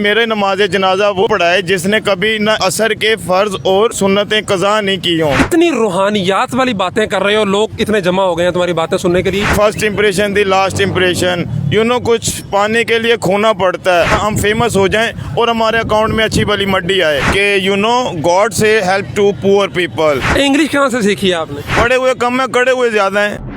मेरे नमाज जनाजा वो पढ़ाए जिसने कभी न असर के फर्ज और सुन्नतें कज़ा नहीं की हों। इतनी रूहानियात वाली बातें कर रहे हो, लोग इतने जमा हो गए हैं तुम्हारी बातें सुनने के लिए। फर्स्ट इम्प्रेशन दी लास्ट इम्प्रेशन, कुछ पाने के लिए खोना पड़ता है। हम फेमस हो जाएं और हमारे अकाउंट में अच्छी भली मड्डी आए कि गॉड से help to poor people. English कहाँ से सीखी है आपने? पढ़े हुए कम है, कड़े हुए ज़्यादा हैं।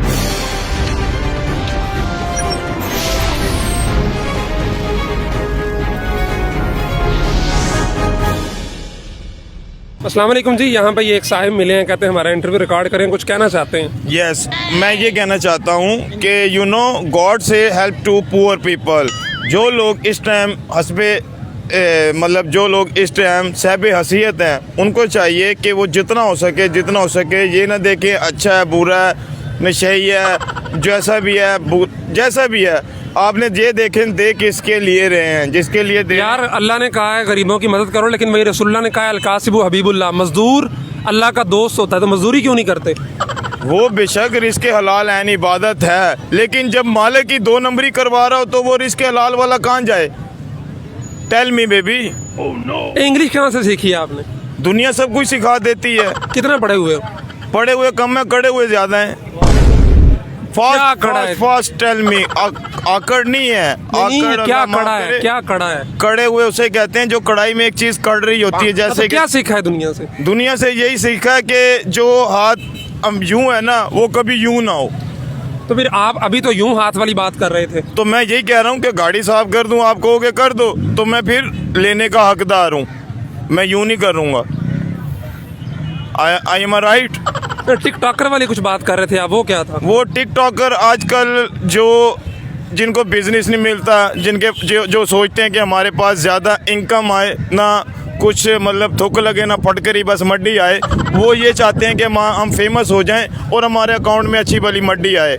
अस्सलाम वालेकुम जी, यहाँ पे ये एक साहिब मिले हैं, कहते हैं हमारा इंटरव्यू रिकॉर्ड करें, कुछ कहना चाहते हैं। यस, मैं ये कहना चाहता हूँ कि गॉड से हेल्प टू पुअर पीपल। जो लोग इस टाइम जो लोग इस टाइम साहिब हसीयत हैं, उनको चाहिए कि वो जितना हो सके ये ना देखें अच्छा है बुरा है नशई है, जैसा भी है आपने ये देख इसके लिए रहे हैं जिसके लिए यार अल्लाह ने कहा है गरीबों की मदद करो, लेकिन वही रसूलुल्लाह ने कहा है अलकासिबु हबीबुल्लाह, मजदूर अल्लाह का दोस्त होता है, तो मजदूरी क्यों नहीं करते? वो बेशक रिस्क हलाल ऐन इबादत है, लेकिन जब मालिक की 2 नंबरी करवा रहा हो तो वो रिस्क हलाल वाला कहाँ जाए? Tell me baby. इंग्लिश कहाँ से सीखी है आपने? दुनिया सब कुछ सिखा देती है। कितना पढ़े हुए हो? पढ़े हुए कम है, कड़े हुए ज्यादा हैं। Fast tell me. आकड़ नहीं है, आकड़ क्या कड़ा है? क्या कड़ा है? कड़े हुए उसे कहते हैं जो कढ़ाई में एक चीज कड़ रही होती है। जैसे क्या सीखा है दुनिया से? दुनिया से यही सीखा है कि जो हाथ हम यूं है ना, वो कभी यूं ना हो। तो फिर आप अभी तो यूं हाथ वाली बात कर रहे थे। तो मैं यही कह रहा हूँ कि गाड़ी साफ कर दूं, आप कहोगे कर दो, तो मैं फिर लेने का हकदार हूँ। मैं यूं नहीं करूँगा। आई एम राइट। टिकटॉकर वाली कुछ बात कर रहे थे आप, वो क्या था? वो टिकटॉकर आजकल जिनको बिजनेस नहीं मिलता, जो सोचते हैं कि हमारे पास ज़्यादा इनकम आए ना, कुछ थुक लगे ना फटकरी बस मड्डी आए, वो ये चाहते हैं कि हम फेमस हो जाएं और हमारे अकाउंट में अच्छी भली मड्डी आए।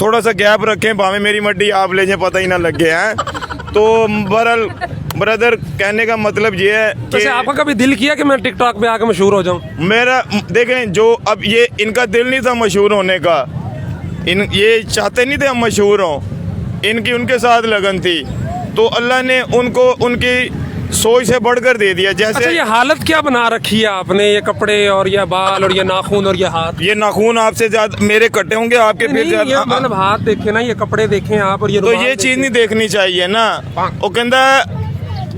थोड़ा सा गैप रखें, भावे मेरी मड्डी आप ले जाएं, पता ही ना लगे हैं। तो बहरहाल ब्रदर, कहने का मतलब ये है कि आपका कभी दिल किया कि मैं टिकटॉक पे आकर मशहूर हो जाऊं? मेरा देखें, जो अब ये इनका दिल नहीं था मशहूर होने का, ये चाहते नहीं थे हम मशहूर हों, इनकी उनके साथ लगन थी, तो अल्लाह ने उनको उनकी सोच से बढ़कर दे दिया। जैसे अच्छा, ये हालत क्या बना रखी है आपने? ये कपड़े और ये बाल और ये नाखून और ये हाथ। ये नाखून आपसे ज्यादा मेरे कटे होंगे, आपके फिर ज्यादा। मतलब हाथ देखे ना, ये कपड़े देखे आप, और ये तो ये चीज नहीं देखनी चाहिए ना। वो कहता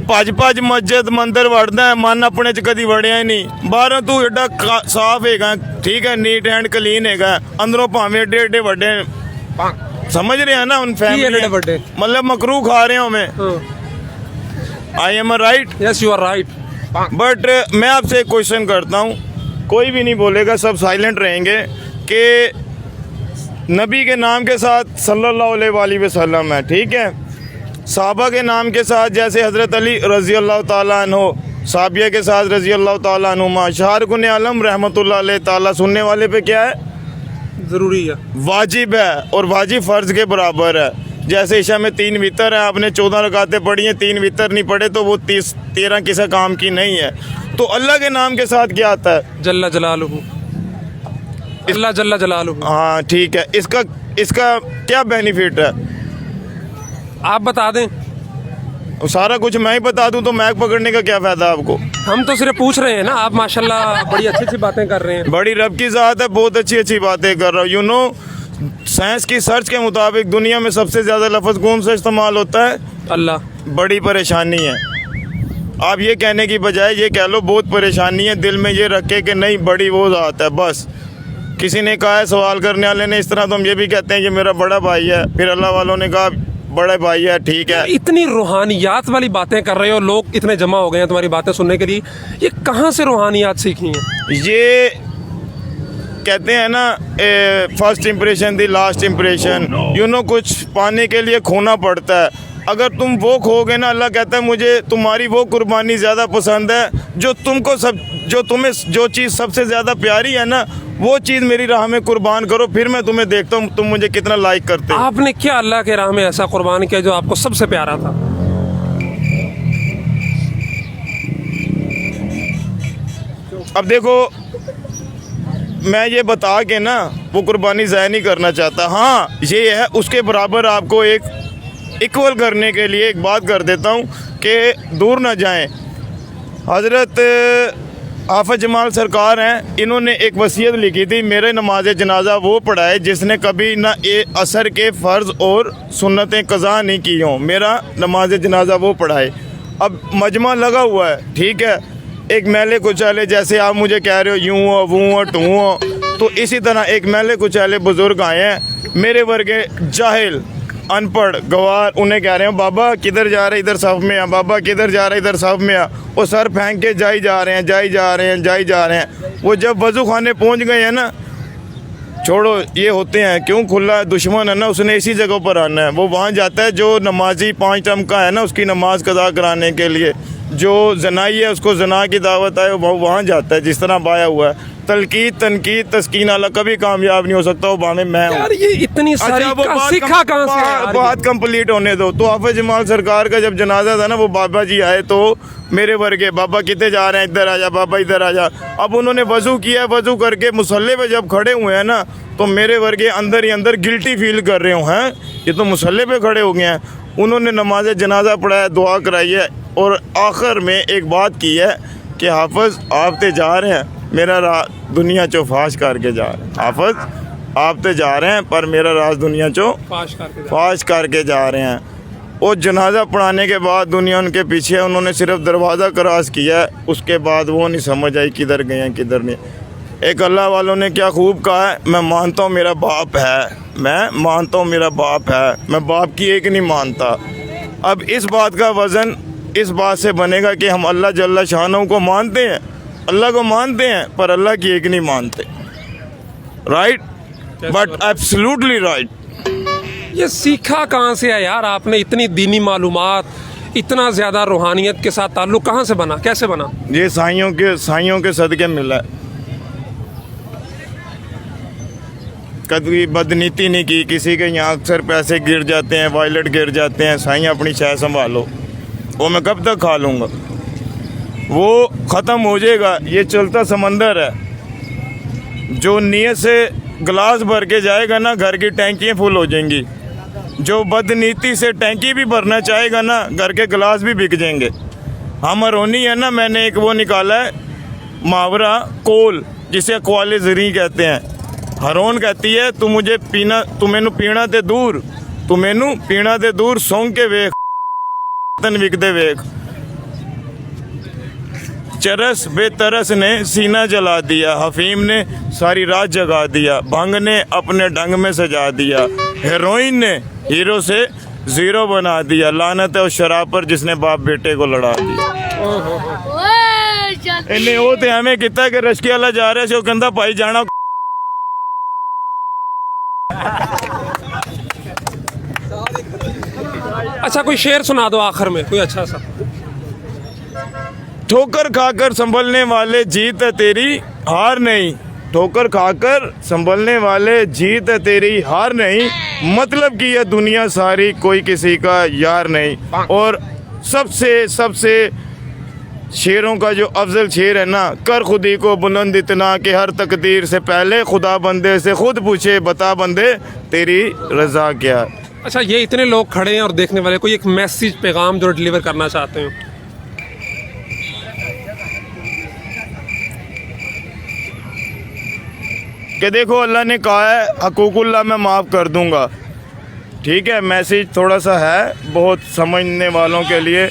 भज मस्जिद मंदिर वड़दा है, मन अपने च कदी वड़िया ही नहीं। बाहरों तू एडा साफ है, ठीक है, नीट एंड क्लीन है, अंदरों भावे एडे एडे वड्डे, समझ रहे हैं ना? उन फैमिली मतलब मकरू खा रहे हो मैं। I am right? Yes, you are right. But मैं आपसे एक क्वेश्चन करता हूँ, कोई भी नहीं बोलेगा, सब साइलेंट रहेंगे, कि नबी के नाम के साथ सल्लल्लाहु अलैहि वसल्लम है, ठीक है, साहबा के नाम के साथ जैसे हज़रत अली रज़ी अल्लाह ताला अन्हो, साबिया के साथ रज़ी अल्लाह ताला अन्हुमा, शाहरुख़ आलम रहमतुल्लाह अलैह ताला, सुनने वाले पे क्या है? ज़रूरी है, वाजिब है, और वाजिब फ़र्ज़ के बराबर है। जैसे ईशा में 3 वितर है, आपने 14 रकातें पढ़ी हैं, 3 वितर नहीं पढ़े तो वो 13 किसी काम की नहीं है। तो अल्लाह के नाम के साथ क्या आता है? जल्ला जलालुहु, अल्लाह जल्ला जलालुहु। हाँ ठीक है, इसका क्या बेनिफिट है आप बता दें। सारा कुछ मैं ही बता दूं तो मैक पकड़ने का क्या फायदा आपको? हम तो सिर्फ पूछ रहे हैं ना, आप माशाल्लाह बड़ी अच्छी बातें कर रहे हैं। बड़ी रब की ज़ात है, बहुत अच्छी बातें कर रहा हूँ। साइंस की सर्च के मुताबिक दुनिया में सबसे ज़्यादा लफ्ज़ कौन सा इस्तेमाल होता है? अल्लाह। बड़ी परेशानी है। आप ये कहने की बजाय ये कह लो बहुत परेशानी है, दिल में ये रखे कि नहीं बड़ी वो ज़ात है। बस किसी ने कहा है, सवाल करने वाले ने इस तरह, तो हम ये भी कहते हैं कि मेरा बड़ा भाई है, फिर अल्लाह वालों ने कहा बड़ा भाई है, ठीक है। इतनी रूहानियात वाली बातें कर रहे हो, लोग इतने जमा हो गए हैं तुम्हारी बातें सुनने के लिए, ये कहाँ से रूहानियात सीखी हैं? ये कहते हैं ना, फर्स्ट इम्प्रेशन दी लास्ट इम्प्रेशन। कुछ पाने के लिए खोना पड़ता है। अगर तुम वो खोगे ना, अल्लाह कहता है मुझे तुम्हारी वो कुर्बानी ज़्यादा पसंद है जो तुम्हें जो चीज़ सबसे ज़्यादा प्यारी है ना, वो चीज़ मेरी राह में कुर्बान करो, फिर मैं तुम्हें देखता हूँ तुम मुझे कितना लाइक करते हो। आपने क्या अल्लाह के राह में ऐसा कुर्बान किया जो आपको सबसे प्यारा था? अब देखो, मैं ये बता के ना वो कुर्बानी ज़ाया नहीं करना चाहता। हाँ, ये है उसके बराबर आपको इक्वल करने के लिए एक बात कर देता हूँ कि दूर ना जाएं। हज़रत हाफ़िज़ जमाल सरकार हैं, इन्होंने एक वसीयत लिखी थी, मेरे नमाज जनाजा वो पढ़ाए जिसने कभी ना असर के फ़र्ज़ और सुन्नतें कज़ा नहीं की हों, मेरा नमाज जनाजा वो पढ़ाए। अब मजमा लगा हुआ है, ठीक है, एक मैले कुचाले जैसे आप मुझे कह रहे हो यूँ हो वूँ हो टूँ हो, तो इसी तरह एक मैले कुचाले बुज़ुर्ग आए हैं, मेरे वर्गे जाहिल अनपढ़ गवार, उन्हें कह रहे हैं बाबा किधर जा रहे इधर साफ में आ, बाबा किधर जा रहे इधर साफ में आ, वो सर फेंक के जाई जा रहे हैं जाई जा रहे हैं जाई जा रहे हैं। वो जब वज़ू खाने पहुँच गए हैं ना, छोड़ो ये होते हैं क्यों, खुला दुश्मन है ना, उसने इसी जगह पर आना है, वो वहाँ जाता है जो नमाजी 5 टाइम का है ना उसकी नमाज कज़ा कराने के लिए, जो जनाई है उसको जना की दावत आए वो वहाँ जाता है, जिस तरह बाया हुआ है। तलकीद तनकीद तस्कीन आला कभी कामयाब नहीं हो सकता, वो बाने मैं हूँ। यार ये इतनी सारी वो सीखा कहाँ से है यार? बात कंप्लीट होने दो। तो हाफ़िज़ जमाल सरकार का जब जनाजा था ना, वो बाबा जी आए तो मेरे वर्गे, बाबा कितने जा रहे हैं, इधर आ जा बाबा इधर आ जा। अब उन्होंने वज़ू किया, वज़ू करके मुसल्ले पे जब खड़े हुए हैं ना, तो मेरे वर्गे अंदर ही अंदर गिल्टी फील कर रहे हो हैं, ये तो मुसल्ले पे खड़े हो गए हैं। उन्होंने नमाज जनाजा पढ़ाया, दुआ कराई है, और आखिर में एक बात की है कि हाफ़िज़ आप ते जा रहे हैं, मेरा दुनिया चो फाश करके जा रहे हैं, हाफ़िज़ आप ते जा रहे हैं पर मेरा राज दुनिया चो फाश करके जा रहे हैं। और जनाजा पढ़ाने के बाद दुनिया उनके पीछे, उन्होंने सिर्फ दरवाज़ा क्रॉस किया है, उसके बाद वो नहीं समझ आई किधर गए हैं किधर नहीं। एक अल्लाह वालों ने क्या खूब कहा है, मैं मानता हूँ मेरा बाप है, मैं मानता हूँ मेरा बाप है, मैं बाप की एक नहीं मानता। अब इस बात का वज़न इस बात से बनेगा कि हम अल्लाह जल्ला शानहू को मानते हैं, अल्लाह को मानते हैं पर अल्लाह की एक नहीं मानते। Right, but absolutely right. ये सीखा कहाँ से है यार आपने? इतनी दीनी मालूमात, इतना ज़्यादा रूहानियत के साथ ताल्लुक़ कहाँ से बना, कैसे बना? ये साइयों के सदक़े मिला है। कभी बदनीति नहीं की किसी के, यहाँ अक्सर पैसे गिर जाते हैं, वॉलेट गिर जाते हैं, साईं अपनी शय संभालो, वो मैं कब तक खा लूँगा, वो ख़त्म हो जाएगा। ये चलता समंदर है, जो नीयत से गिलास भर के जाएगा ना, घर की टैंकियाँ फुल हो जाएंगी। जो बदनीति से टैंकी भी भरना चाहेगा ना, घर के गिलास भी बिक जाएंगे। हम रोनी है ना, मैंने एक वो निकाला है मुहावरा कोल, जिसे अक़वाले ज़री कहते हैं। हरोन कहती है तू मुझे पीना, तू मैनू पीना ते दूर, तू मैनू पीना ते दूर, सौंग के वेख तन विकदे वेख। चरस बेतरस ने सीना जला दिया, हफीम ने सारी रात जगा दिया, भंग ने अपने ढंग में सजा दिया, हीरोइन ने हीरो से ज़ीरो बना दिया, लानत है उस शराब पर जिसने बाप बेटे को लड़ा दिया। इन्हें वो तो हमें किता कि रश्के वाला जा रहा है, कहता भाई जाना। अच्छा कोई शेर सुना दो आखिर में, कोई अच्छा सा। ठोकर खाकर संभलने वाले जीत है तेरी हार नहीं, ठोकर खाकर संभलने वाले जीत है तेरी हार नहीं, मतलब कि यह दुनिया सारी कोई किसी का यार नहीं। और सबसे शेरों का जो अफजल शेर है ना, कर खुदी को बुलंद इतना कि हर तकदीर से पहले खुदा बंदे से खुद पूछे, बता बंदे तेरी रज़ा क्या। अच्छा ये इतने लोग खड़े हैं और देखने वाले, कोई एक मैसेज पैगाम जो डिलीवर करना चाहते हो? कि देखो अल्लाह ने कहा है हकूकुल्लाह मैं माफ़ कर दूंगा, ठीक है। मैसेज थोड़ा सा है बहुत समझने वालों के लिए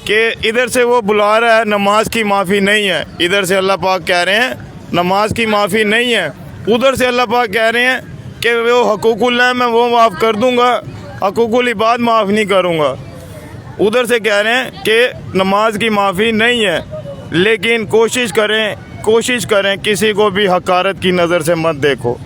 कि इधर से वो बुला रहा है नमाज की माफ़ी नहीं है, इधर से अल्लाह पाक कह रहे हैं नमाज की माफ़ी नहीं है, उधर से अल्लाह पाक कह रहे हैं कि वो हकूकुल्लाह मैं वो माफ़ कर दूंगा, हकूकुल इबाद माफ़ नहीं करूंगा। उधर से कह रहे हैं कि नमाज की माफ़ी नहीं है, लेकिन कोशिश करें किसी को भी हकारत की नज़र से मत देखो।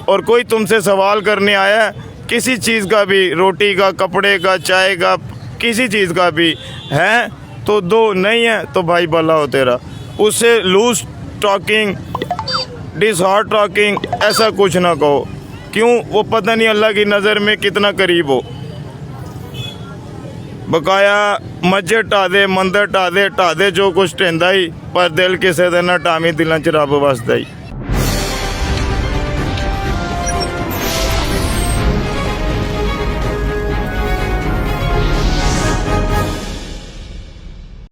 और कोई तुमसे सवाल करने आया है किसी चीज़ का भी, रोटी का, कपड़े का, चाय का, किसी चीज़ का भी है तो दो, नहीं है तो भाई भला हो तेरा। उससे लूज टॉकिंग, डिसहार्ट टॉकिंग ऐसा कुछ ना कहो, क्यों, वो पता नहीं अल्लाह की नज़र में कितना करीब हो। बकाया मस्जिद ढा दे, मंदिर ढा दे जो कुछ ढेंदा ही, पर दिल किसी दे ना टावी दिलों च रब वसदा ही।